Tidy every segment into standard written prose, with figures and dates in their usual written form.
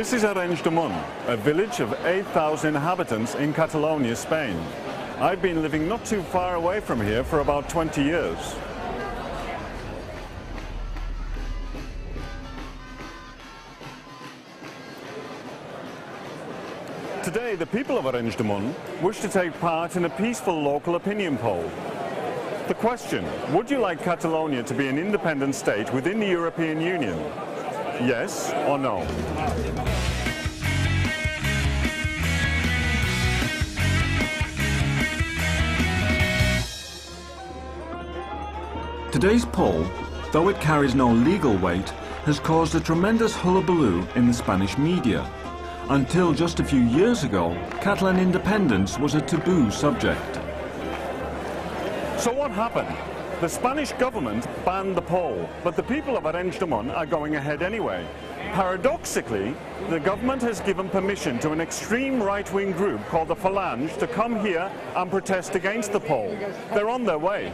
This is Arenys de Munt, a village of 8,000 inhabitants in Catalonia, Spain. I've been living not too far away from here for about 20 years. Today, the people of Arenys de Munt wish to take part in a peaceful local opinion poll. The question, would you like Catalonia to be an independent state within the European Union? Yes or no? Today's poll, though it carries no legal weight, has caused a tremendous hullabaloo in the Spanish media. Until just a few years ago, Catalan independence was a taboo subject. So what happened? The Spanish government banned the poll, but the people of Arenys de Munt are going ahead anyway. Paradoxically, the government has given permission to an extreme right-wing group called the Falange to come here and protest against the poll. They're on their way.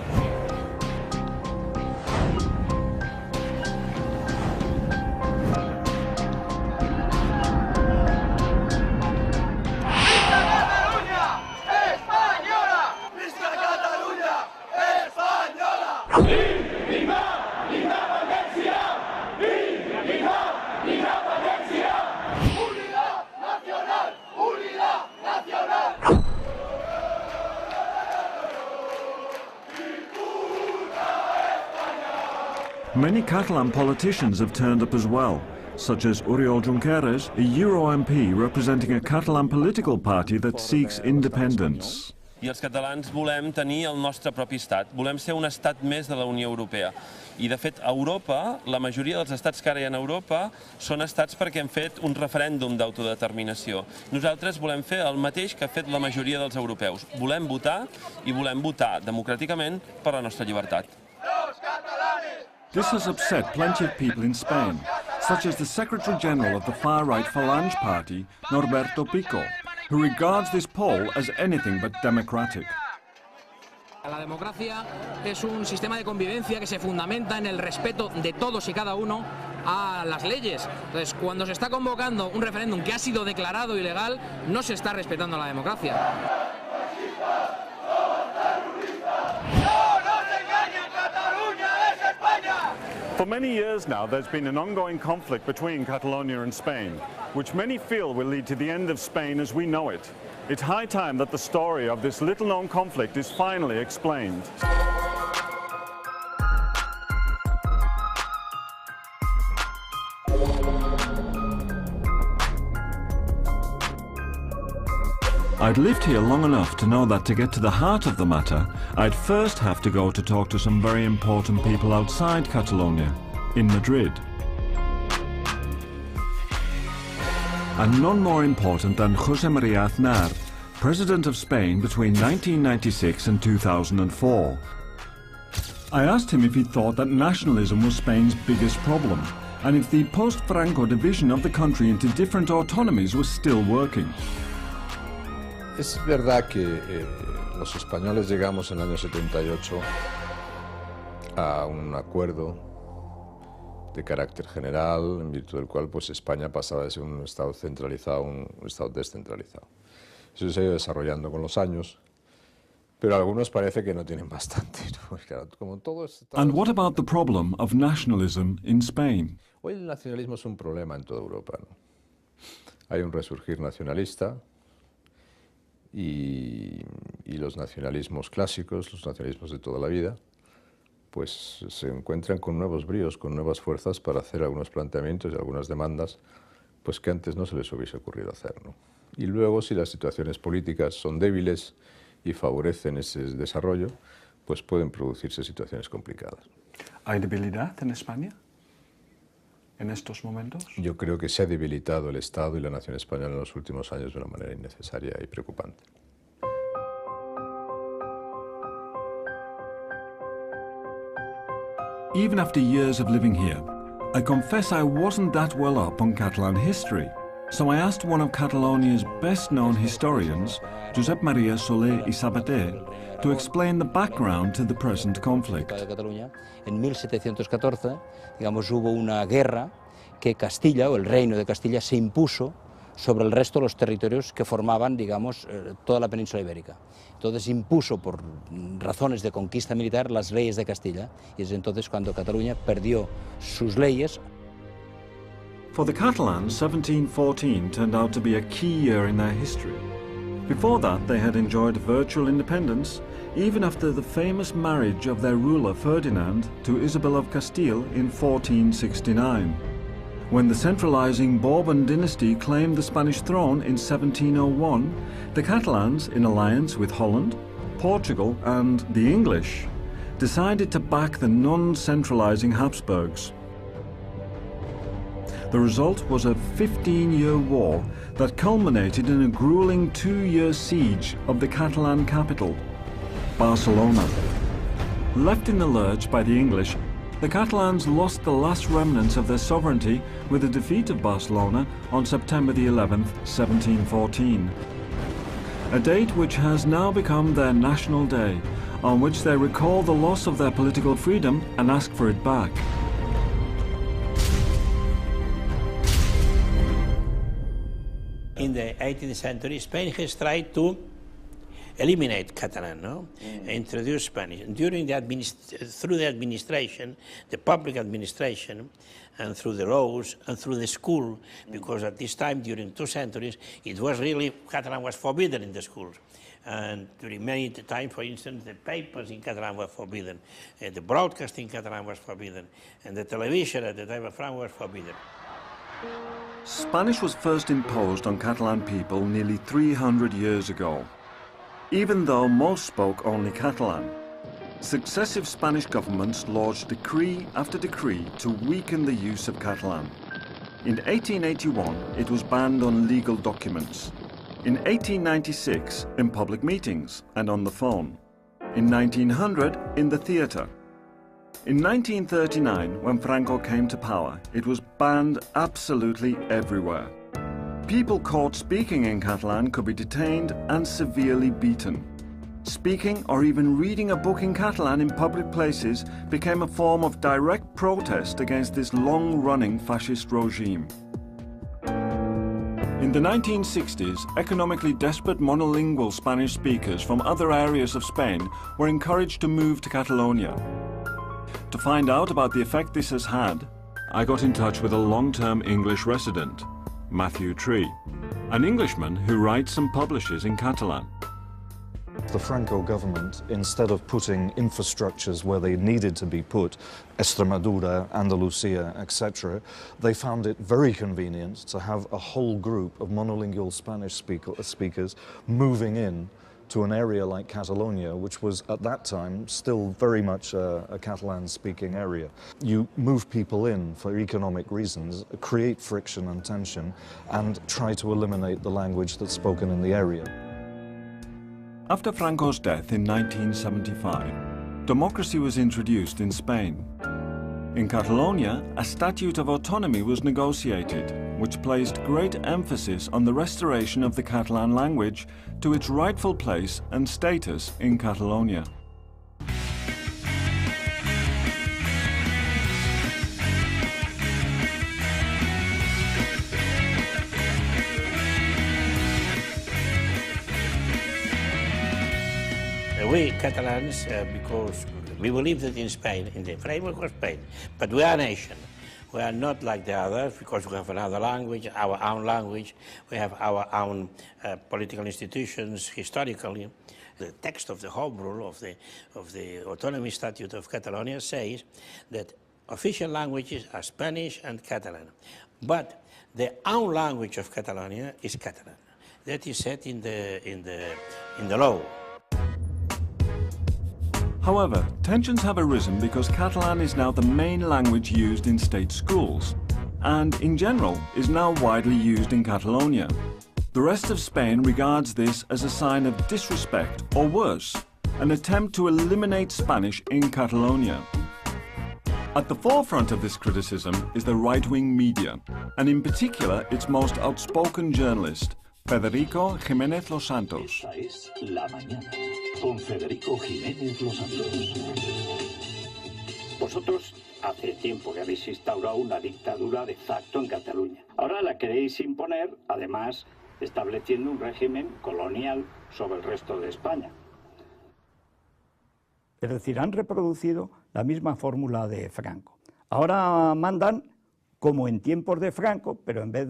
Many Catalan politicians have turned up as well, such as Oriol Junqueras, a Euro MP representing a Catalan political party that seeks independence. I els catalans volem tenir el nostre propi estat, volem ser un estat més de la Unió Europea. I de fet, a Europa, la majoria dels estats que ara hi ha a Europa són estats perquè han fet un referèndum d'autodeterminació. Nosaltres volem fer el mateix que ha fet la majoria dels europeus. Volem votar i volem votar democràticament per la nostra llibertat. This has upset plenty of people in Spain, such as the Secretary General of the far-right Falange Party, Norberto Pico, who regards this poll as anything but democratic. La democracia es un sistema de convivencia que se fundamenta en el respeto de todos y cada uno a las leyes. Entonces, cuando se está convocando un referéndum que ha sido declarado ilegal, no se está respetando la democracia. For many years now, there's been an ongoing conflict between Catalonia and Spain, which many feel will lead to the end of Spain as we know it. It's high time that the story of this little-known conflict is finally explained. I'd lived here long enough to know that to get to the heart of the matter, I'd first have to go to talk to some very important people outside Catalonia, in Madrid. And none more important than José María Aznar, President of Spain between 1996 and 2004. I asked him if he thought that nationalism was Spain's biggest problem, and if the post-Franco division of the country into different autonomies was still working. Es verdad que los españoles llegamos en el año 78 a un acuerdo de carácter general, en virtud del cual pues, España pasaba de ser un Estado centralizado a un Estado descentralizado. Eso se ha ido desarrollando con los años, pero a algunos parece que no tienen bastante. ¿No? Claro, como todo And what about the problem of nationalism in Spain? Hoy el nacionalismo es un problema en toda Europa, ¿no? Hay un resurgir nacionalista, y los nacionalismos clásicos, los nacionalismos de toda la vida, pues se encuentran con nuevos bríos, con nuevas fuerzas para hacer algunos planteamientos y algunas demandas pues que antes no se les hubiese ocurrido hacer, ¿no? Y luego, si las situaciones políticas son débiles y favorecen ese desarrollo, pues pueden producirse situaciones complicadas. ¿Hay debilidad en España en estos momentos? Yo creo que se ha debilitado el Estado y la nación española en los últimos años de una manera innecesaria y preocupante. Even after years of living here, I confess I wasn't that well up on Catalan history, so I asked one of Catalonia's best-known historians, Josep María Soler y Sabater, to explain the background to the present conflict. En 1714, digamos, hubo una guerra que Castilla, o el reino de Castilla, se impuso sobre el resto de los territorios que formaban, digamos, toda la península ibérica. Entonces impuso, por razones de conquista militar, las leyes de Castilla, y es entonces cuando Cataluña perdió sus leyes. For the Catalans, 1714 turned out to be a key year in their history. Before that, they had enjoyed virtual independence, even after the famous marriage of their ruler Ferdinand to Isabel of Castile in 1469. When the centralizing Bourbon dynasty claimed the Spanish throne in 1701, the Catalans, in alliance with Holland, Portugal and the English, decided to back the non-centralizing Habsburgs. The result was a 15-year war that culminated in a grueling 2-year siege of the Catalan capital, Barcelona. Left in the lurch by the English, the Catalans lost the last remnants of their sovereignty with the defeat of Barcelona on September the 11th, 1714. A date which has now become their national day, on which they recall the loss of their political freedom and ask for it back. In the 18th century, Spain has tried to eliminate Catalan, no? Introduce Spanish. During through the administration, the public administration, and through the laws, and through the school, because at this time, during 2 centuries, it was really, Catalan was forbidden in the schools. And during many times, for instance, the papers in Catalan were forbidden, the broadcasting in Catalan was forbidden, and the television at the time of France was forbidden. Spanish was first imposed on Catalan people nearly 300 years ago. Even though most spoke only Catalan, successive Spanish governments lodged decree after decree to weaken the use of Catalan. In 1881, it was banned on legal documents. In 1896, in public meetings and on the phone. In 1900, in the theatre. In 1939, when Franco came to power, it was banned absolutely everywhere. People caught speaking in Catalan could be detained and severely beaten. Speaking or even reading a book in Catalan in public places became a form of direct protest against this long-running fascist regime. In the 1960s, economically desperate monolingual Spanish speakers from other areas of Spain were encouraged to move to Catalonia. To find out about the effect this has had, I got in touch with a long-term English resident, Matthew Tree, an Englishman who writes and publishes in Catalan. The Franco government, instead of putting infrastructures where they needed to be put, Extremadura, Andalusia, etc., they found it very convenient to have a whole group of monolingual Spanish speakers moving in to an area like Catalonia, which was at that time still very much a Catalan-speaking area. You move people in for economic reasons, create friction and tension, and try to eliminate the language that's spoken in the area. After Franco's death in 1975, democracy was introduced in Spain. In Catalonia, a statute of autonomy was negotiated, which placed great emphasis on the restoration of the Catalan language to its rightful place and status in Catalonia. We Catalans, because we believe that in Spain, in the framework of Spain, but we are a nation. We are not like the others because we have another language, our own language. We have our own political institutions historically. The text of the Home Rule of the Autonomy Statute of Catalonia says that official languages are Spanish and Catalan, but the own language of Catalonia is Catalan. That is set in the law. However, tensions have arisen because Catalan is now the main language used in state schools, and in general is now widely used in Catalonia. The rest of Spain regards this as a sign of disrespect, or worse, an attempt to eliminate Spanish in Catalonia. At the forefront of this criticism is the right-wing media, and in particular its most outspoken journalist, Federico Jiménez Los Santos. Esta es La Mañana, con Federico Jiménez Los Santos. Vosotros hace tiempo que habéis instaurado una dictadura de facto en Cataluña. Ahora la queréis imponer, además, estableciendo un régimen colonial sobre el resto de España. Es decir, han reproducido la misma fórmula de Franco. Ahora mandan como en tiempos de Franco, pero en vez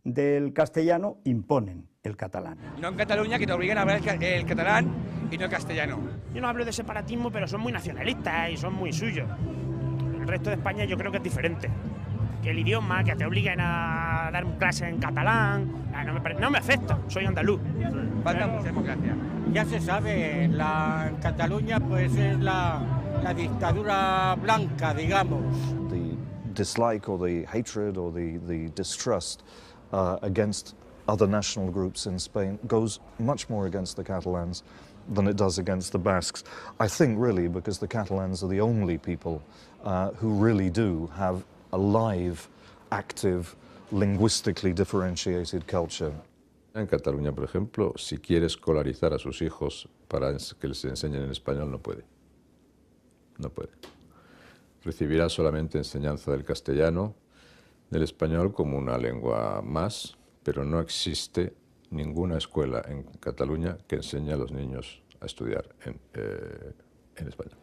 del castellano, imponen el catalán. No en Cataluña, que te obligan a hablar el catalán y no el castellano. Yo no hablo de separatismo, pero son muy nacionalistas y son muy suyos. El resto de España yo creo que es diferente. Que el idioma, que te obliguen a dar clases en catalán, no me afecta, soy andaluz. Falta mucha democracia. Ya se sabe, en Cataluña pues es la dictadura blanca, digamos. The dislike or the hatred or the distrust against other national groups in Spain goes much more against the Catalans than it does against the Basques. I think really because the Catalans are the only people who really do have a live, active, linguistically differentiated culture. En Cataluña, por ejemplo, si quiere escolarizar a sus hijos para que les enseñen en español, no puede. No puede. Recibirá solamente enseñanza del castellano, del español como una lengua más, pero no existe ninguna escuela en Cataluña que enseñe a los niños a estudiar en español.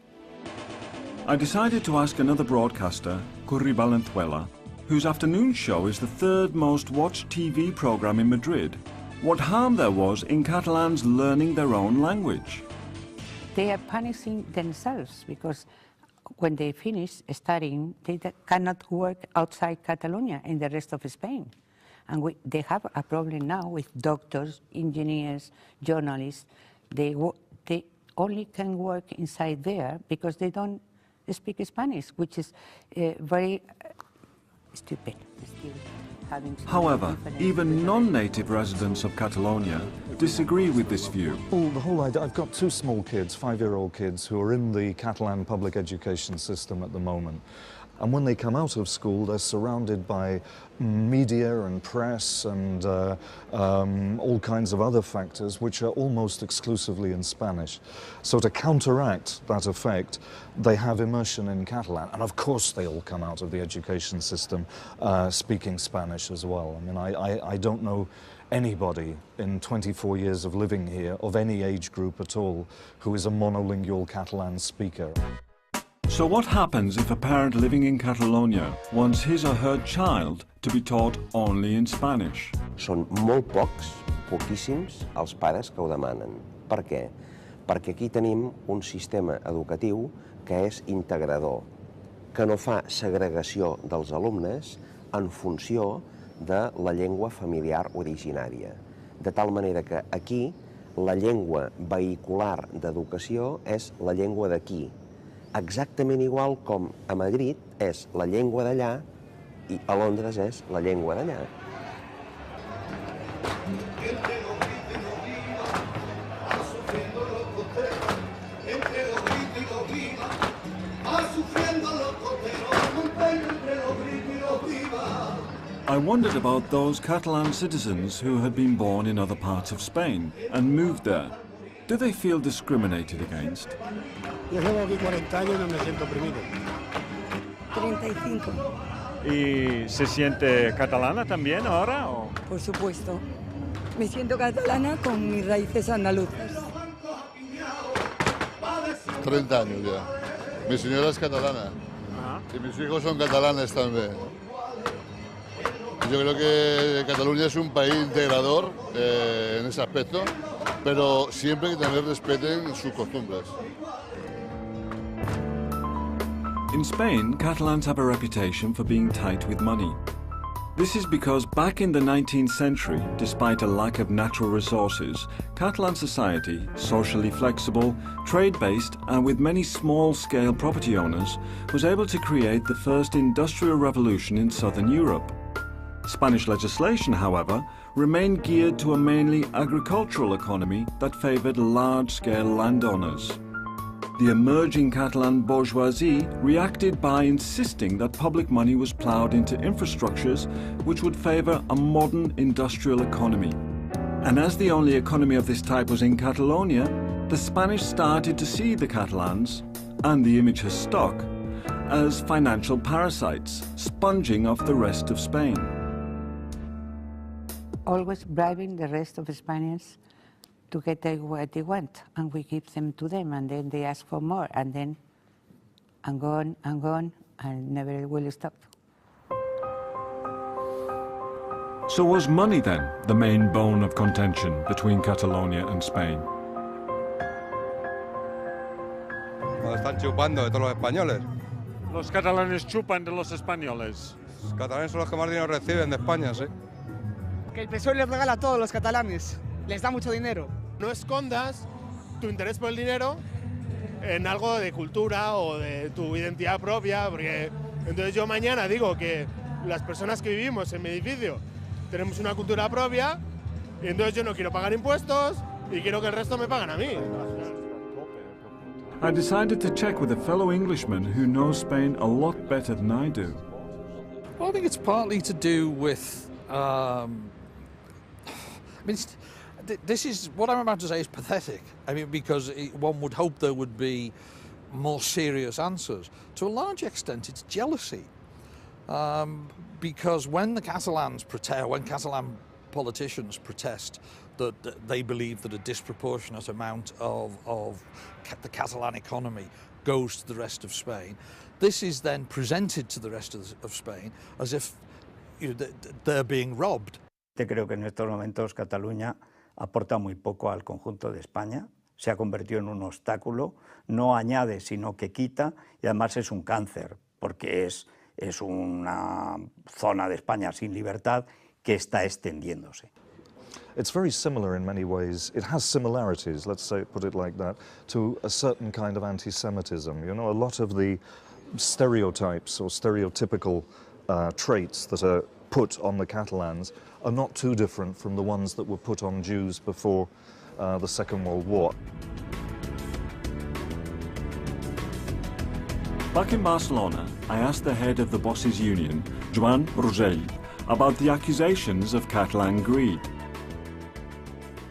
I decided to ask another broadcaster, Curry Valenzuela, whose afternoon show is the third most watched TV program in Madrid, what harm there was in Catalans learning their own language. They are punishing themselves because when they finish studying, they cannot work outside Catalonia in the rest of Spain. And they have a problem now with doctors, engineers, journalists. They only can work inside there because they don't speak Spanish, which is very stupid. However, even non-native residents of Catalonia disagree with this view. The whole idea, I've got two small kids, 5-year-old kids, who are in the Catalan public education system at the moment. And when they come out of school, they're surrounded by media and press and all kinds of other factors which are almost exclusively in Spanish. So to counteract that effect, they have immersion in Catalan. And of course they all come out of the education system speaking Spanish as well. I mean, I don't know anybody in 24 years of living here, of any age group at all, who is a monolingual Catalan speaker. So what happens if a parent living in Catalonia wants his or her child to be taught only in Spanish? Són molt poquíssims els pares que ho demanen. Per què? Perquè aquí tenim un sistema educatiu que és integrador, que no fa segregació dels alumnes en funció de la llengua familiar originària. De tal manera que aquí la llengua vehicular d'educació és la llengua d'aquí, exactament igual com a Madrid és la llengua d'allà i a Londres és la llengua d'allà. I wondered about those Catalan citizens who had been born in other parts of Spain and moved there. Do they feel discriminated against? Yo llevo aquí 40 años y no me siento oprimido. 35. ¿Y se siente catalana también ahora? ¿O? Por supuesto. Me siento catalana con mis raíces andaluzas. 30 años ya. Mi señora es catalana. Y mis hijos son catalanes también. Yo creo que Cataluña es un país integrador en ese aspecto, pero siempre que también respeten sus costumbres. In Spain, Catalans have a reputation for being tight with money. This is because back in the 19th century, despite a lack of natural resources, Catalan society, socially flexible, trade-based and with many small-scale property owners, was able to create the first industrial revolution in southern Europe. Spanish legislation, however, remained geared to a mainly agricultural economy that favoured large-scale landowners. The emerging Catalan bourgeoisie reacted by insisting that public money was ploughed into infrastructures which would favour a modern industrial economy. And as the only economy of this type was in Catalonia, the Spanish started to see the Catalans, and the image has stuck, as financial parasites, sponging off the rest of Spain. Always bribing the rest of Spaniards to get what they want, and we give them to them, and then they ask for more, and then and gone, and never will stop. So was money then the main bone of contention between Catalonia and Spain? Nos están chupando de todos los españoles. Los catalanes chupan de los españoles. Los catalanes son los que más dinero reciben de España, sí. Que el PSOE les regala a todos los catalanes, les da mucho dinero. No escondas tu interés por el dinero en algo de cultura o de tu identidad propia, porque entonces yo mañana digo que las personas que vivimos en mi edificio tenemos una cultura propia y entonces yo no quiero pagar impuestos y quiero que el resto me paguen a mí. I decided to check with a fellow Englishman who knows Spain a lot better than I do. Well, I think it's partly to do with, this is, what I'm about to say is pathetic. I mean, because one would hope there would be more serious answers. To a large extent, it's jealousy. Because when the Catalans protest, when Catalan politicians protest that they believe that a disproportionate amount of the Catalan economy goes to the rest of Spain, this is then presented to the rest of Spain as if they're being robbed. Creo que en estos momentos Cataluña aporta muy poco al conjunto de España, se ha convertido en un obstáculo, no añade sino que quita y además es un cáncer porque es una zona de España sin libertad que está extendiéndose. It's very similar in many ways. It has similarities, let's say, put it like that, to a certain kind of anti-Semitism. You know, a lot of the stereotypes or stereotypical traits that are put on the Catalans are not too different from the ones that were put on Jews before the Second World War. Back in Barcelona, I asked the head of the Bosses Union, Joan Rosell, about the accusations of Catalan greed.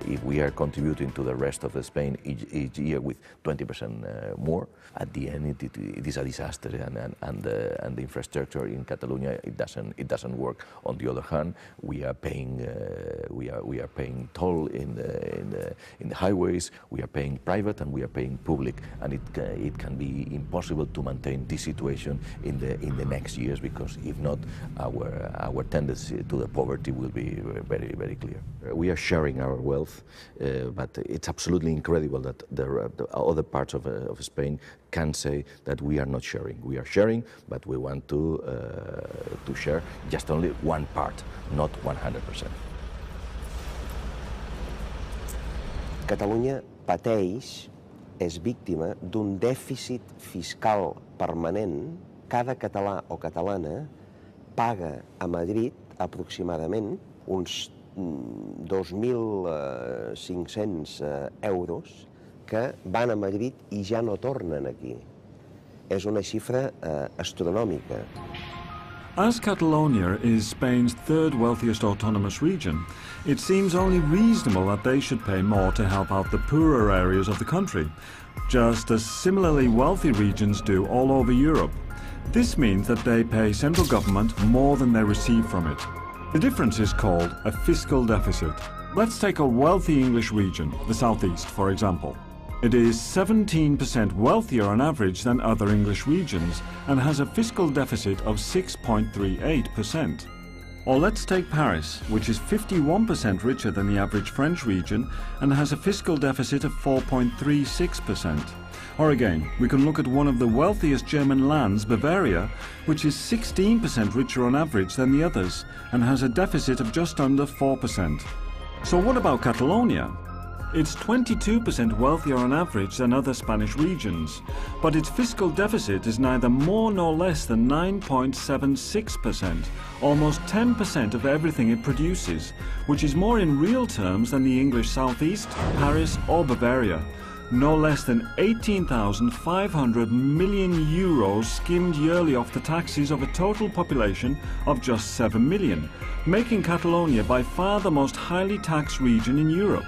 If we are contributing to the rest of Spain each year with 20% more, at the end it is a disaster, and the infrastructure in Catalonia it doesn't work. On the other hand, we are paying toll in the highways, we are paying private and we are paying public, and it can be impossible to maintain this situation in the next years, because if not, our tendency to the poverty will be very, very clear. We are sharing our wealth, but it's absolutely incredible that the other parts of Spain can say that we are not sharing. We are sharing, but we want to share just only one part, not 100%. Catalunya pateix, és víctima d'un dèficit fiscal permanent. Cada català o catalana paga a Madrid aproximadament uns 2.500 euros que van a Madrid i ja no tornen aquí. És una xifra astronòmica. As Catalonia is Spain's third wealthiest autonomous region, it seems only reasonable that they should pay more to help out the poorer areas of the country, just as similarly wealthy regions do all over Europe. This means that they pay central government more than they receive from it. The difference is called a fiscal deficit. Let's take a wealthy English region, the southeast, for example. It is 17% wealthier on average than other English regions and has a fiscal deficit of 6.38%. Or let's take Paris, which is 51% richer than the average French region and has a fiscal deficit of 4.36%. Or again, we can look at one of the wealthiest German lands, Bavaria, which is 16% richer on average than the others and has a deficit of just under 4%. So what about Catalonia? It's 22% wealthier on average than other Spanish regions, but its fiscal deficit is neither more nor less than 9.76%, almost 10% of everything it produces, which is more in real terms than the English southeast, Paris or Bavaria. No less than 18,500 million euros skimmed yearly off the taxes of a total population of just 7 million, making Catalonia by far the most highly taxed region in Europe.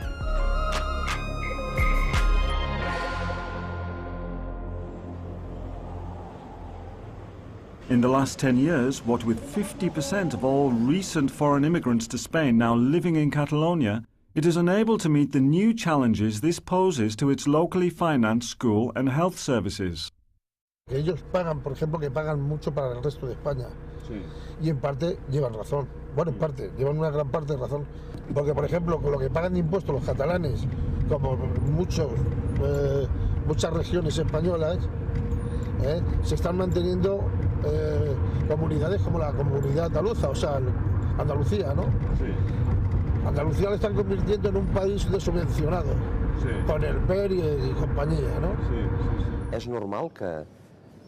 In the last 10 years, what with 50% of all recent foreign immigrants to Spain now living in Catalonia, it is unable to meet the new challenges this poses to its locally financed school and health services. Ellos pagan, por ejemplo, que pagan mucho para el resto de España. Sí. Y en parte llevan razón. Bueno, en parte, llevan una gran parte de razón. Porque, por ejemplo, con lo que pagan de impuestos los catalanes, como muchas regiones españolas, se están manteniendo comunidades como la comunidad andaluza, o sea, Andalucía, ¿no? Sí. Andalucía la están convirtiendo en un país subvencionado, sí, con el PER y compañía, ¿no? Sí, sí, sí. És normal que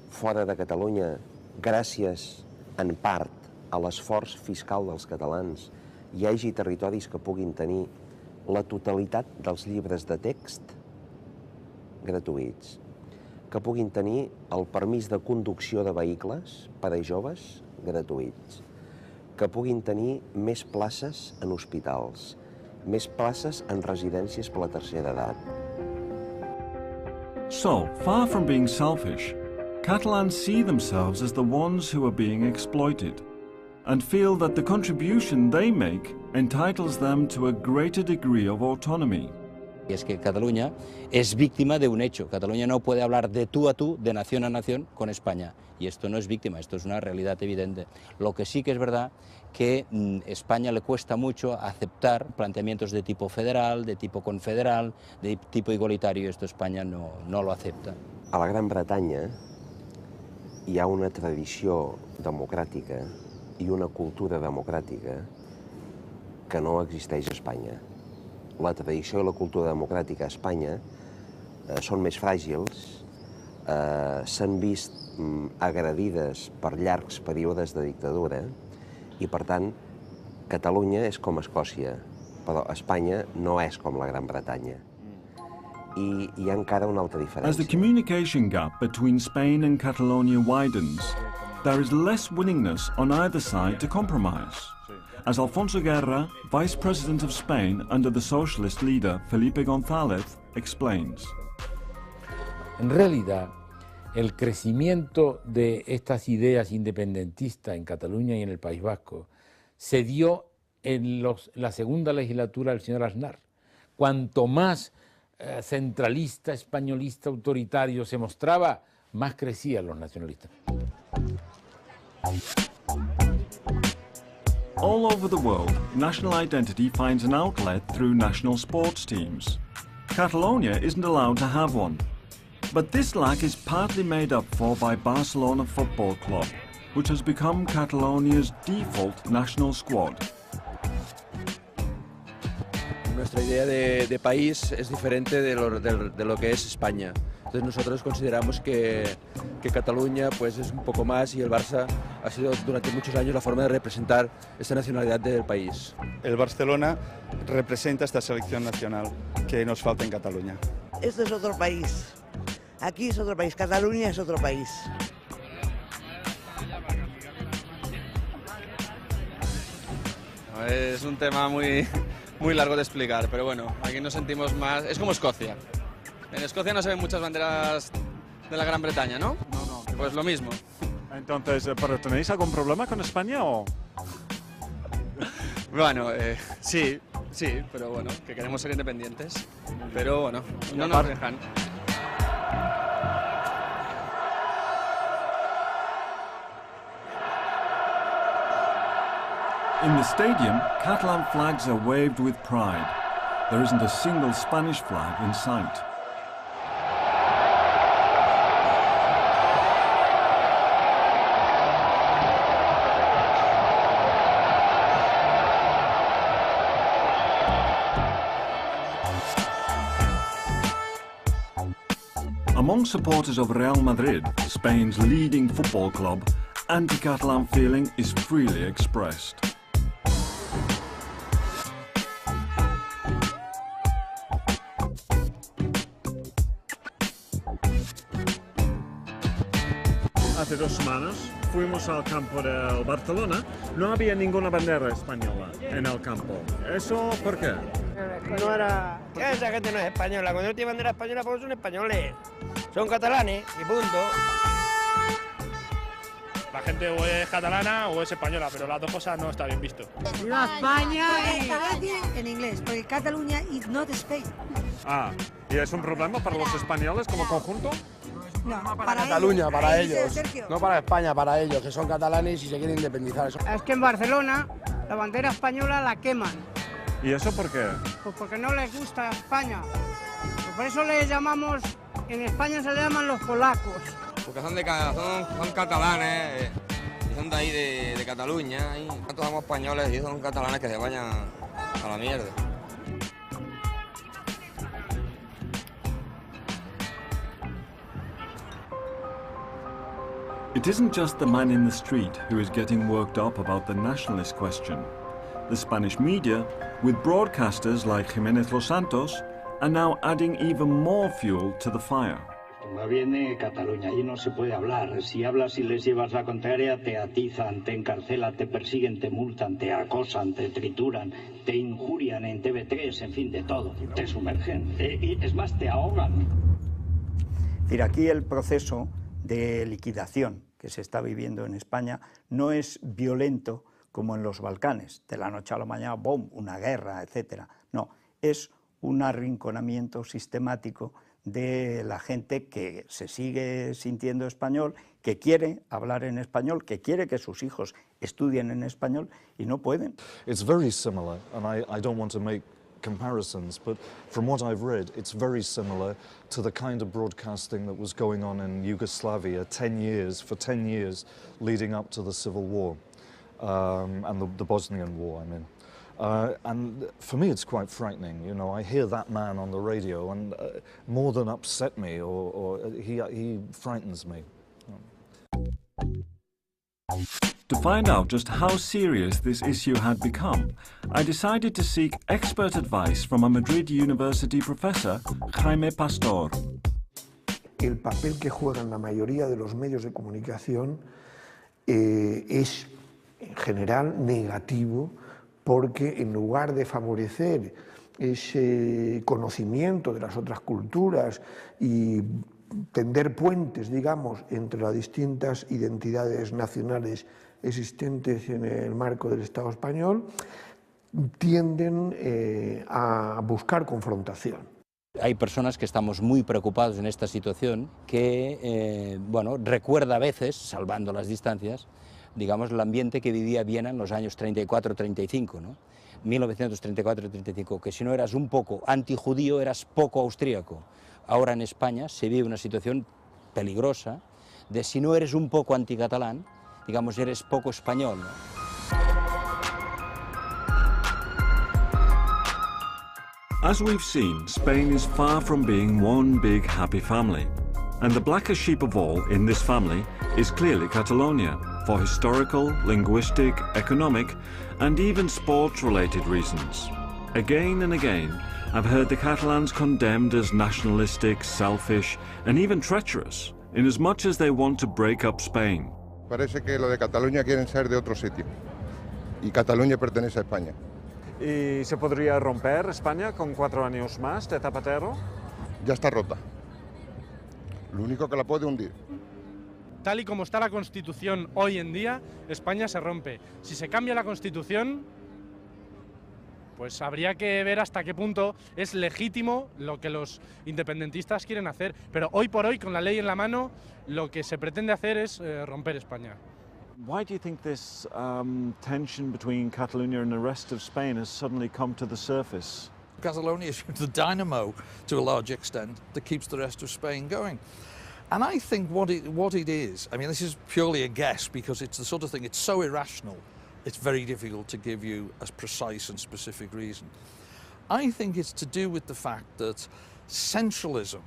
fora de Catalunya, gràcies en part a l'esforç fiscal dels catalans, hi hagi territoris que puguin tenir la totalitat dels llibres de text gratuïts, que puguin tenir el permís de conducció de vehicles per a joves gratuïts, que puguin tenir més places en hospitals, més places en residències per a la tercera edat. So, far from being selfish, Catalans see themselves as the ones who are being exploited and feel that the contribution they make entitles them to a greater degree of autonomy. Y es que Cataluña es víctima de un hecho. Cataluña no puede hablar de tú a tú, de nación a nación, con España. Y esto no es víctima, esto es una realidad evidente. Lo que sí que es verdad que a España le cuesta mucho aceptar planteamientos de tipo federal, de tipo confederal, de tipo igualitario, y esto España no lo acepta. A la Gran Bretanya hi ha una tradició democràtica i una cultura democràtica que no existeix a Espanya. La tradició i la cultura democràtica a Espanya són més fràgils, s'han vist agredides per llargs períodes de dictadura i, per tant, Catalunya és com Escòcia, però Espanya no és com la Gran Bretanya. I hi ha encara una altra diferència. As the communication gap between Spain and Catalonia widens, there is less willingness on either side to compromise. As Alfonso Guerra, Vice President of Spain under the socialist leader Felipe González, explains. En realidad, el crecimiento de estas ideas independentistas en Cataluña y en el País Vasco se dio en la segunda legislatura del señor Aznar. Cuanto más centralista, españolista, autoritario se mostraba, más crecían los nacionalistas. All over the world, national identity finds an outlet through national sports teams. Catalonia isn't allowed to have one. But this lack is partly made up for by Barcelona Football Club, which has become Catalonia's default national squad. Nuestra idea de país es diferente de lo que es España. Entonces nosotros consideramos que Cataluña pues, es un poco más y el Barça ha sido durante muchos años la forma de representar esta nacionalidad del país. El Barcelona representa esta selección nacional que nos falta en Cataluña. Este es otro país. Aquí es otro país. Cataluña es otro país. Es un tema muy largo de explicar, pero bueno, aquí nos sentimos más... Es como Escocia. En Escocia no se ven muchas banderas de la Gran Bretaña, ¿no? No. Pues lo mismo. Entonces, ¿pero tenéis algún problema con España o...? Bueno, sí, pero bueno, que queremos ser independientes. Pero bueno, no nos dejan. In the stadium, Catalan flags are waved with pride. There isn't a single Spanish flag in sight. Among supporters of Real Madrid, Spain's leading football club, anti-Catalan feeling is freely expressed. Hace 2 semanas fuimos al campo del Barcelona, no había ninguna bandera española en el campo. ¿Eso por qué? No era... Esa gente no es española, cuando no tiene bandera española pues son españoles, son catalanes y punto. La gente o es catalana o es española, pero las dos cosas no está bien visto. ¡Viva España! En inglés, porque Catalunya is not Spain. Ah, ¿y es un problema para los españoles como conjunto? No, para Cataluña, para ellos. No para España, para ellos, que son catalanes y se quieren independizar. Es que en Barcelona la bandera española la queman. ¿Y eso por qué? Pues porque no les gusta España. Pues por eso les llamamos, en España se le llaman los polacos. Porque son catalanes y son de ahí de Cataluña. Y nosotros somos españoles y son catalanes que se vayan a la mierda. It isn't just the man in the street who is getting worked up about the nationalist question. The Spanish media, with broadcasters like Jiménez Los Santos, are now adding even more fuel to the fire. Viene Cataluña, allí no se puede hablar. Si hablas y les llevas la contraria, te atizan, te encarcelan, te persiguen, te multan, te acosan, te trituran, te injurian en TV3, en fin, de todo. Te sumergen, y es más, te ahogan. Es decir, aquí el proceso de liquidación que se está viviendo en España no es violento como en los Balcanes, de la noche a la mañana, ¡bom!, una guerra, etc. No, es un arrinconamiento sistemático de la gente que se sigue sintiendo español, que quiere hablar en español, que quiere que sus hijos estudien en español y no pueden. It's very similar, and I don't want to make comparisons, but from what I've read, it's very similar to the kind of broadcasting that was going on in Yugoslavia for 10 years leading up to the Civil War, and the Bosnian War, I mean. And for me it's quite frightening, you know, I hear that man on the radio and more than upset me, or he frightens me. To find out just how serious this issue had become, I decided to seek expert advice from a Madrid University professor, Jaime Pastor. El papel que juegan la mayoría de los medios de comunicación es en general negativo, porque en lugar de favorecer ese conocimiento de las otras culturas y tender puentes, digamos, entre las distintas identidades nacionales existentes en el marco del Estado español, tienden a buscar confrontación. Hay personas que estamos muy preocupados en esta situación que, bueno, recuerda a veces, salvando las distancias, digamos, el ambiente que vivía Viena en los años 34-35, ¿no? 1934-35, que si no eras un poco antijudío, eras poco austríaco. Ahora en España se vive una situación peligrosa de si no eres un poco anticatalán, digamos, eres poco español, ¿no? As we've seen, Spain is far from being one big happy family. And the blackest sheep of all in this family is clearly Catalonia, for historical, linguistic, economic, and even sports-related reasons. Again and again, I've heard the Catalans condemned as nationalistic, selfish, and even treacherous, in as much as they want to break up Spain. Parece que lo de Cataluña quieren ser de otro sitio, y Cataluña pertenece a España. ¿Y se podría romper España con 4 años más de Zapatero? Ya está rota. Lo único que la puede hundir. Tal y como está la Constitución hoy en día, España se rompe. Si se cambia la Constitución, pues habría que ver hasta qué punto es legítimo lo que los independentistas quieren hacer. Pero hoy por hoy, con la ley en la mano, lo que se pretende hacer es romper España. Why do you think this tension between Catalonia and the rest of Spain has suddenly come to the surface? Catalonia is the dynamo, to a large extent, that keeps the rest of Spain going. And I think what it is, I mean, this is purely a guess because it's the sort of thing, it's so irrational, it's very difficult to give you a precise and specific reason. I think it's to do with the fact that centralism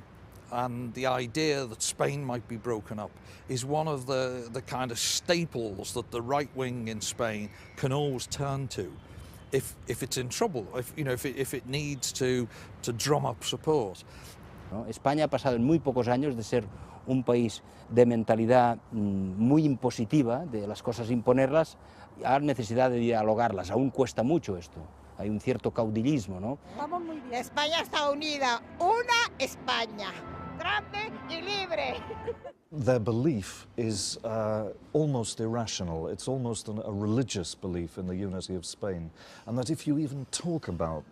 and the idea that Spain might be broken up is one of the kind of staples that the right wing in Spain can always turn to if it's in trouble, if it needs to drum up support. ¿No? España ha pasado en muy pocos años de ser un país de mentalidad muy impositiva, de las cosas imponerlas, a necesidad de dialogarlas. Aún cuesta mucho esto. Hay un cierto caudillismo, ¿no? Vamos muy bien. España está unida. Una España. grande y libre. Their belief is almost irrational. It's almost a religious belief in the unity of Spain. And that if you even talk about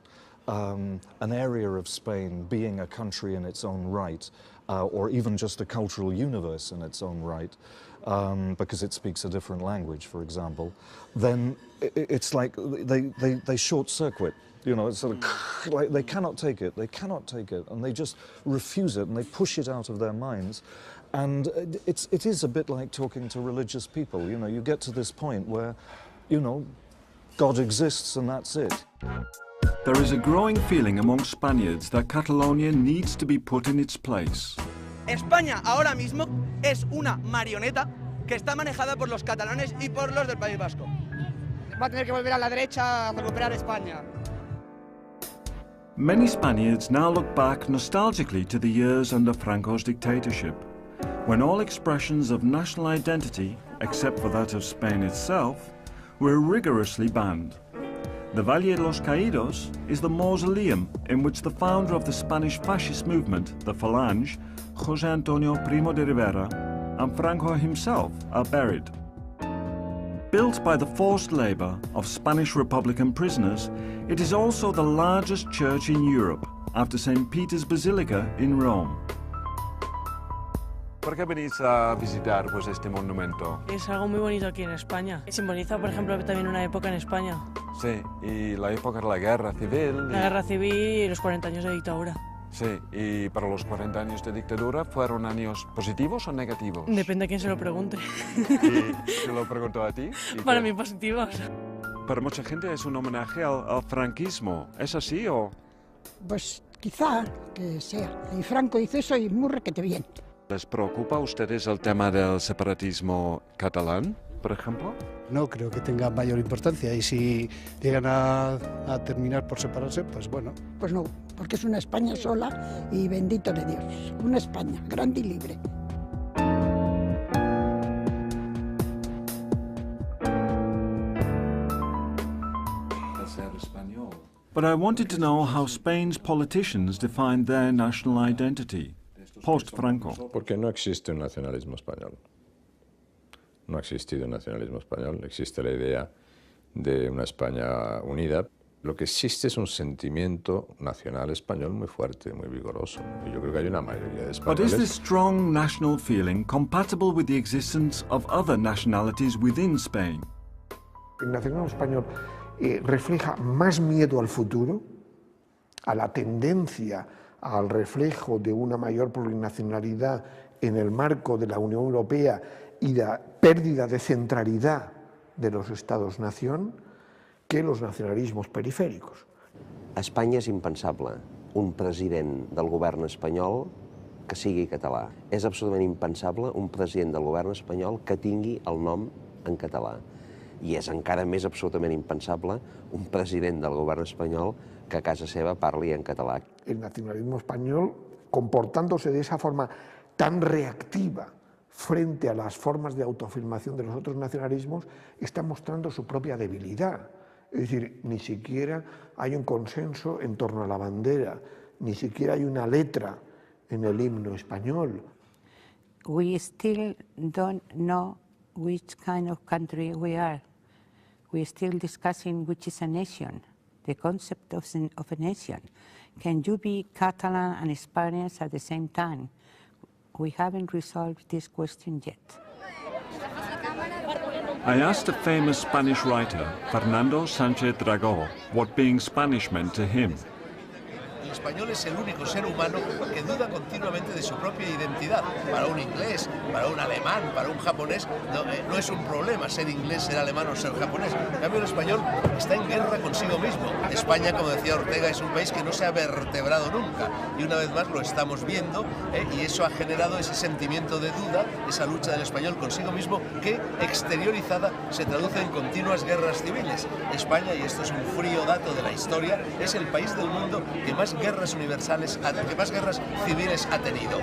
an area of Spain being a country in its own right, or even just a cultural universe in its own right, because it speaks a different language, for example, then it's like they short-circuit. You know, it's sort of like they cannot take it, and they just refuse it, and they push it out of their minds. And it is a bit like talking to religious people. You know, you get to this point where, you know, God exists and that's it. There is a growing feeling among Spaniards that Catalonia needs to be put in its place. España ahora mismo es una marioneta que está manejada por los catalanes y por los del País Vasco. Va a tener que volver a la derecha a recuperar España. Many Spaniards now look back nostalgically to the years under Franco's dictatorship, when all expressions of national identity, except for that of Spain itself, were rigorously banned. The Valle de los Caídos is the mausoleum in which the founder of the Spanish fascist movement, the Falange, José Antonio Primo de Rivera, and Franco himself are buried. Built by the forced labor of Spanish Republican prisoners, it is also the largest church in Europe, after St. Peter's Basilica in Rome. ¿Por qué venís a visitar pues, este monumento? Es algo muy bonito aquí en España. Simboliza, por ejemplo, también una época en España. Sí, y la época de la guerra civil. La guerra civil y los 40 años de dictadura. Sí, y para los 40 años de dictadura, ¿fueron años positivos o negativos? Depende a quién se lo pregunte. ¿Y se lo preguntó a ti? Para mí positivos. Para mucha gente es un homenaje al franquismo. ¿Es así o...? Pues quizá que sea. Y Franco dice eso y muy requete bien. ¿Les preocupa a ustedes el tema del separatismo catalán, por ejemplo? No creo que tenga mayor importancia y si llegan a terminar por separarse, pues bueno. Pues no, porque es una España sola y bendito de Dios. Una España grande y libre. But I wanted to know how Spain's politicians defined their national identity, post-Franco. Porque no existe un nacionalismo español. No ha existido un nacionalismo español, existe la idea de una España unida. Lo que existe es un sentimiento nacional español muy fuerte, muy vigoroso. Y yo creo que hay una mayoría de españoles. But is this strong national feeling compatible with the existence of other nationalities within Spain? El nacionalismo español refleja más miedo al futuro, a la tendencia al reflejo de una mayor plurinacionalidad en el marco de la Unión Europea y la pérdida de centralidad de los Estados-nación que los nacionalismos periféricos. A Espanya és impensable un president del govern espanyol que sigui català. És absolutament impensable un president del govern espanyol que tingui el nom en català. I és encara més absolutament impensable un president del govern espanyol que a casa seva parli en català. El nacionalismo español, comportándose de esa forma tan reactiva frente a las formas de autoafirmación de los otros nacionalismos, está mostrando su propia debilidad. Es decir, ni siquiera hay un consenso en torno a la bandera, ni siquiera hay una letra en el himno español. We still don't know which kind of country we are. We're still discussing which is a nation, the concept of a nation. Can you be Catalan and Spanish at the same time? We haven't resolved this question yet. I asked a famous Spanish writer, Fernando Sánchez Dragó, what being Spanish meant to him. El español es el único ser humano que duda continuamente de su propia identidad. Para un inglés, para un alemán, para un japonés, no es un problema ser inglés, ser alemán o ser japonés. En cambio, el español está en guerra consigo mismo. España, como decía Ortega, es un país que no se ha vertebrado nunca. Y una vez más lo estamos viendo, y eso ha generado ese sentimiento de duda, esa lucha del español consigo mismo, que exteriorizada se traduce en continuas guerras civiles. España, y esto es un frío dato de la historia, es el país del mundo que más guerras universales, que más guerras civiles ha tenido.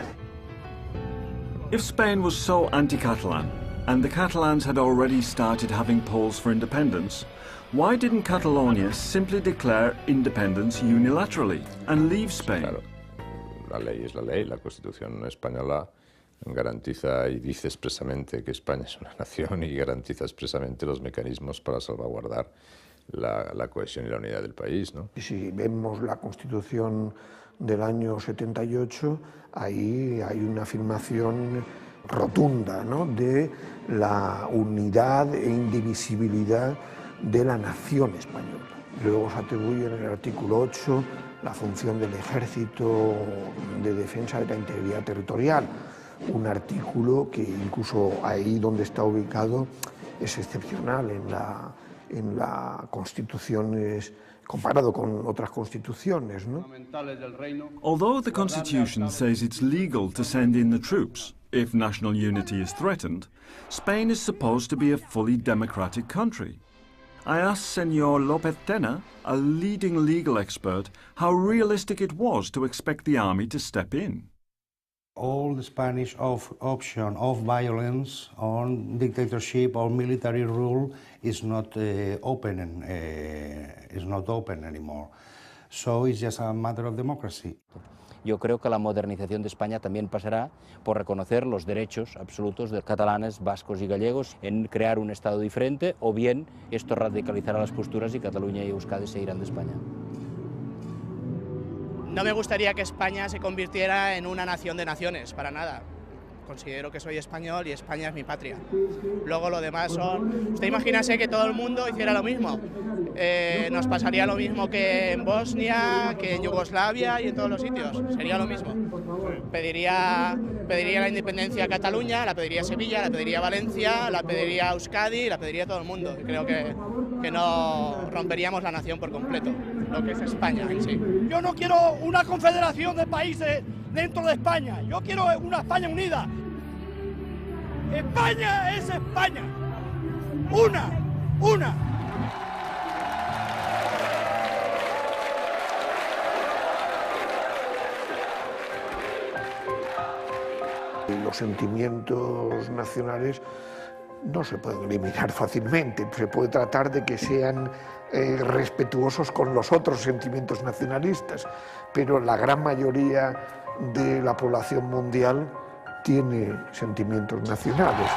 If Spain was so anti-Catalan, and the Catalans had already started having polls for independence, why didn't Catalonia simply declare independence unilaterally and leave Spain? Claro. la ley es la ley, la Constitución española garantiza y dice expresamente que España es una nación y garantiza expresamente los mecanismos para salvaguardar la cohesión y la unidad del país, ¿no? Si vemos la Constitución del año 78, ahí hay una afirmación rotunda, ¿no?, de la unidad e indivisibilidad de la nación española. Luego se atribuye en el artículo 8 la función del ejército de defensa de la integridad territorial, un artículo que incluso ahí donde está ubicado es excepcional en la Constitución, comparado con otras constituciones, ¿no? Although the Constitution says it's legal to send in the troops if national unity is threatened, Spain is supposed to be a fully democratic country. I asked Senor López Tena, a leading legal expert, how realistic it was to expect the army to step in. All the Spanish option of violence on dictatorship or military rule is not open anymore. So it's just a matter of democracy. Yo creo que la modernización de España también pasará por reconocer los derechos absolutos de catalanes, vascos y gallegos en crear un Estado diferente, o bien esto radicalizará las posturas y Cataluña y Euskadi se irán de España. No me gustaría que España se convirtiera en una nación de naciones, para nada. Considero que soy español y España es mi patria. Luego lo demás son... Usted imagínase que todo el mundo hiciera lo mismo. Nos pasaría lo mismo que en Bosnia, que en Yugoslavia y en todos los sitios. Sería lo mismo. Pediría la independencia a Cataluña, la pediría Sevilla, la pediría Valencia, la pediría Euskadi, la pediría todo el mundo. Y creo que no romperíamos la nación por completo, lo que es España en sí. Yo no quiero una confederación de países dentro de España. Yo quiero una España unida. España es España. Una. Los sentimientos nacionales no se pueden eliminar fácilmente. Se puede tratar de que sean respetuosos con los otros sentimientos nacionalistas, pero la gran mayoría de la población mundial tiene sentimientos nacionales.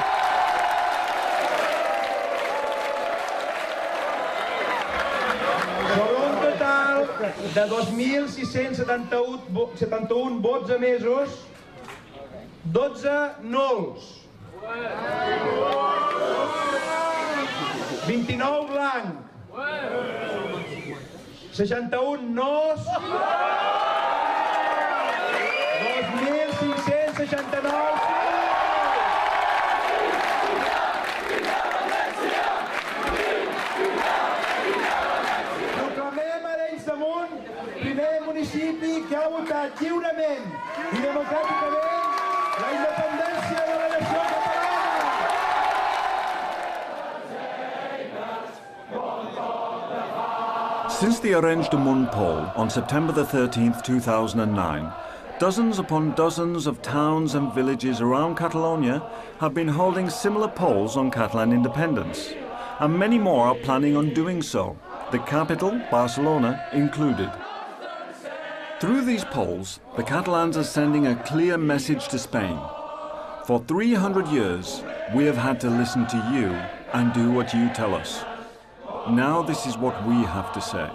Sobre un total de 2.671 vots emesos, 12 nuls, 29 blanc, 61 nos, 2.569. Proclamem Arenys de Munt, primer municipi que ha votat lliurement i democràticament la independència de la nació catalana. Since the Arenys de Munt poll on September the 13th, 2009, dozens upon dozens of towns and villages around Catalonia have been holding similar polls on Catalan independence, and many more are planning on doing so, the capital, Barcelona, included. Through these polls, the Catalans are sending a clear message to Spain. For 300 years, we have had to listen to you and do what you tell us. Now this is what we have to say.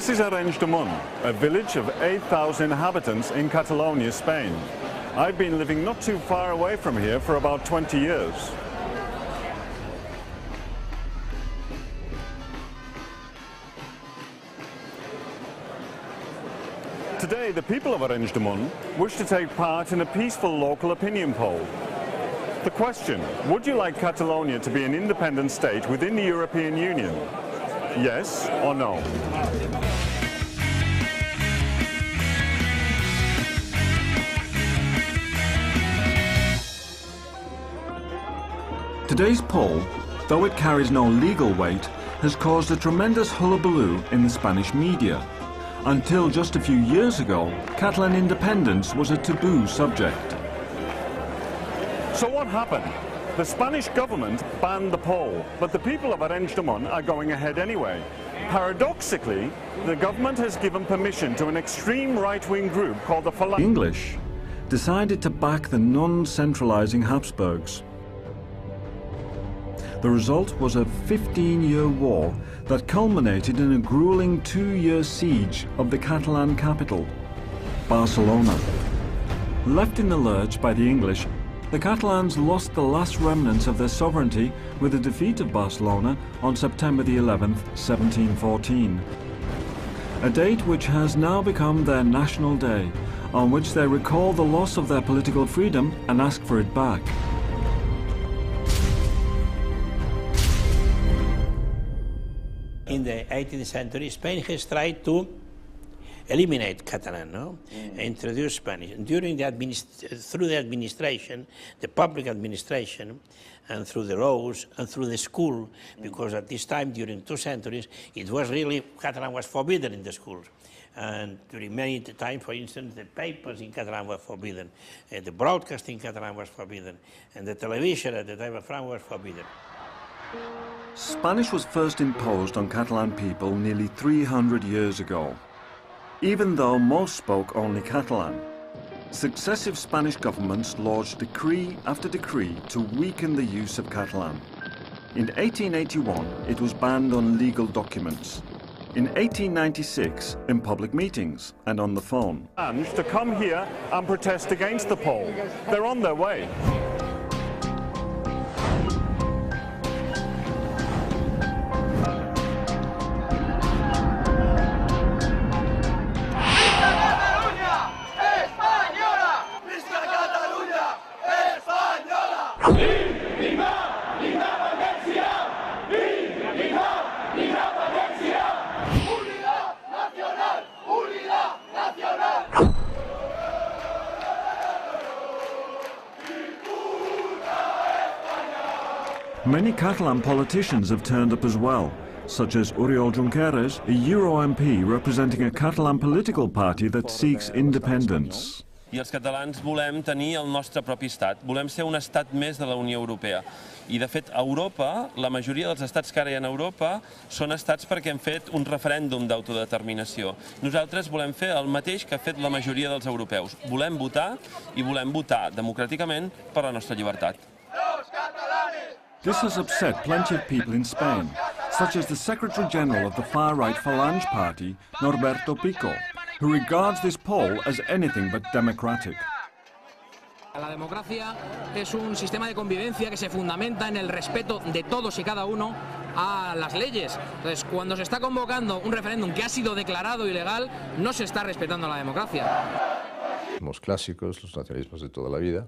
This is Arenys de Munt, a village of 8,000 inhabitants in Catalonia, Spain. I've been living not too far away from here for about 20 years. Today, the people of Arenys de Munt wish to take part in a peaceful local opinion poll. The question, would you like Catalonia to be an independent state within the European Union? Yes or no? Today's poll, though it carries no legal weight, has caused a tremendous hullabaloo in the Spanish media. Until just a few years ago, Catalan independence was a taboo subject. So what happened? The Spanish government banned the poll, but the people of Arenys de Munt are going ahead anyway. Paradoxically, the government has given permission to an extreme right-wing group called the Falange. English decided to back the non-centralizing Habsburgs. The result was a 15-year war that culminated in a grueling 2-year siege of the Catalan capital, Barcelona. Left in the lurch by the English, the Catalans lost the last remnants of their sovereignty with the defeat of Barcelona on September the 11th, 1714. A date which has now become their national day, on which they recall the loss of their political freedom and ask for it back. In the 18th century, Spain has tried to eliminate Catalan, no? Introduce Spanish. During through the administration, the public administration, and through the roads and through the school, because at this time, during 2 centuries, it was really, Catalan was forbidden in the schools. And during many times, for instance, the papers in Catalan were forbidden, the broadcasting in Catalan was forbidden, and the television at the time of France was forbidden. Spanish was first imposed on Catalan people nearly 300 years ago. Even though most spoke only Catalan, successive Spanish governments lodged decree after decree to weaken the use of Catalan. In 1881, it was banned on legal documents. In 1896, in public meetings and on the phone. And to come here and protest against the poll. They're on their way. Many Catalan politicians have turned up as well, such as Oriol Junqueras, a Euro MP representing a Catalan political party that seeks independence. I els catalans volem tenir el nostre propi estat, volem ser un estat més de la Unió Europea. I de fet, a Europa, la majoria dels estats que ara hi ha a Europa són estats perquè han fet un referèndum d'autodeterminació. Nosaltres volem fer el mateix que ha fet la majoria dels europeus. Volem votar i volem votar democràticament per la nostra llibertat. This has upset plenty of people in Spain, such as the Secretary General of the far-right Falange Party, Norberto Pico, who regards this poll as anything but democratic. La democracia es un sistema de convivencia que se fundamenta en el respeto de todos y cada uno a las leyes. Entonces, cuando se está convocando un referéndum que ha sido declarado ilegal, no se está respetando la democracia. Los clásicos, los nacionalismos de toda la vida,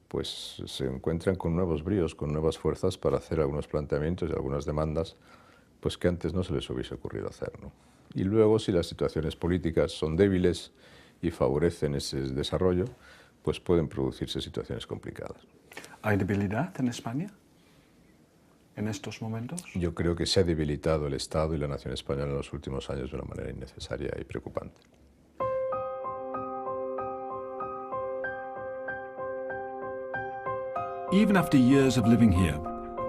pues se encuentran con nuevos bríos, con nuevas fuerzas para hacer algunos planteamientos y algunas demandas pues que antes no se les hubiese ocurrido hacer, ¿no? Y luego, si las situaciones políticas son débiles y favorecen ese desarrollo, pues pueden producirse situaciones complicadas. ¿Hay debilidad en España en estos momentos? Yo creo que se ha debilitado el Estado y la nación española en los últimos años de una manera innecesaria y preocupante. Even after years of living here,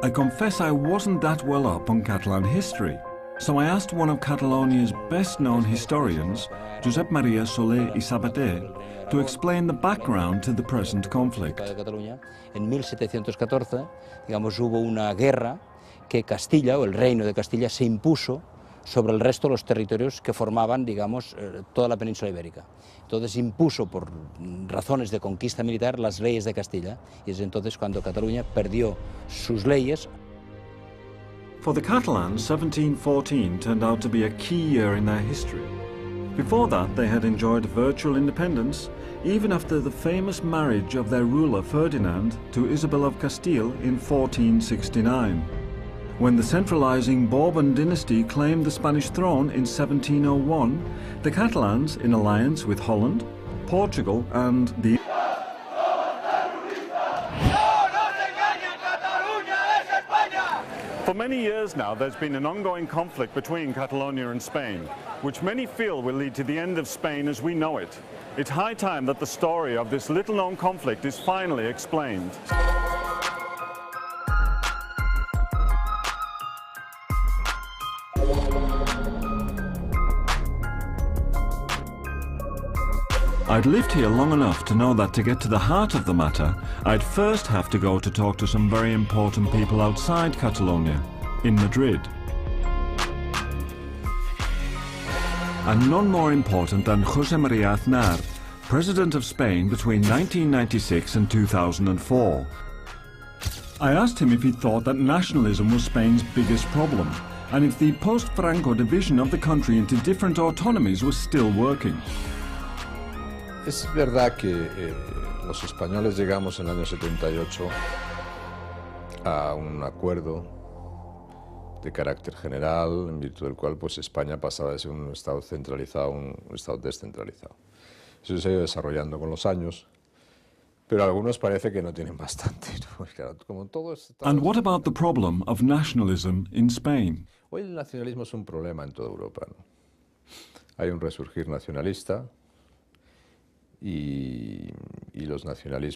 I confess I wasn't that well up on Catalan history. So I asked one of Catalonia's best-known historians, Josep Maria Soler y Sabater, to explain the background to the present conflict. En 1714, digamos, hubo una guerra que Castilla, o el reino de Castilla, se impuso sobre el resto de los territorios que formaban, digamos, toda la península ibérica. Entonces impuso por razones de conquista militar las leyes de Castilla, y es entonces cuando Cataluña perdió sus leyes. For the Catalans, 1714 turned out to be a key year in their history. Before that, they had enjoyed virtual independence, even after the famous marriage of their ruler Ferdinand to Isabel of Castile in 1469. When the centralizing Bourbon dynasty claimed the Spanish throne in 1701, the Catalans, in alliance with Holland, Portugal and the For many years now, there's been an ongoing conflict between Catalonia and Spain, which many feel will lead to the end of Spain as we know it. It's high time that the story of this little-known conflict is finally explained. I'd lived here long enough to know that to get to the heart of the matter, I'd first have to go to talk to some very important people outside Catalonia, in Madrid. And none more important than José María Aznar, President of Spain between 1996 and 2004. I asked him if he thought that nationalism was Spain's biggest problem, and if the post-Franco division of the country into different autonomies was still working. Es verdad que los españoles llegamos en el año 78 a un acuerdo de carácter general, en virtud del cual pues, España pasaba de ser un Estado centralizado a un Estado descentralizado. Eso se ha ido desarrollando con los años, pero a algunos parece que no tienen bastante. Pues, claro, como todo And what about the problem of nationalism in Spain? Hoy el nacionalismo es un problema en toda Europa, ¿no? Hay un resurgir nacionalista, y los nacionalismos